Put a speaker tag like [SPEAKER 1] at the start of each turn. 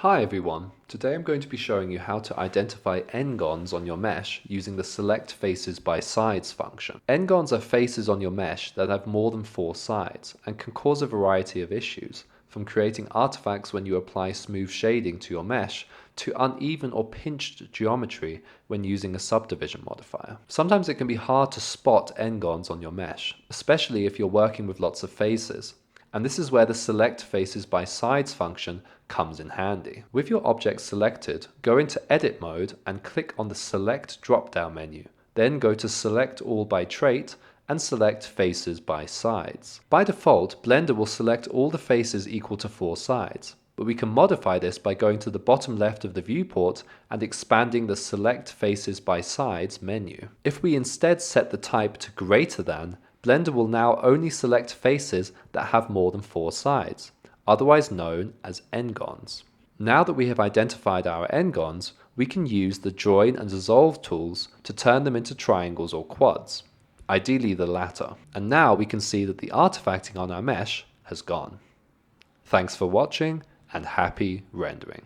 [SPEAKER 1] Hi everyone, today I'm going to be showing you how to identify n-gons on your mesh using the select faces by sides function. N-gons are faces on your mesh that have more than 4 sides and can cause a variety of issues, from creating artifacts when you apply smooth shading to your mesh to uneven or pinched geometry when using a subdivision modifier. Sometimes it can be hard to spot n-gons on your mesh, especially if you're working with lots of faces. And this is where the select faces by sides function comes in handy. With your object selected, go into edit mode and click on the select drop-down menu. Then go to select all by trait and select faces by sides. By default, Blender will select all the faces equal to 4 sides, but we can modify this by going to the bottom left of the viewport and expanding the select faces by sides menu. If we instead set the type to greater than, Blender will now only select faces that have more than 4 sides, otherwise known as n-gons. Now that we have identified our n-gons, we can use the join and dissolve tools to turn them into triangles or quads, ideally the latter. And now we can see that the artifacting on our mesh has gone. Thanks for watching and happy rendering.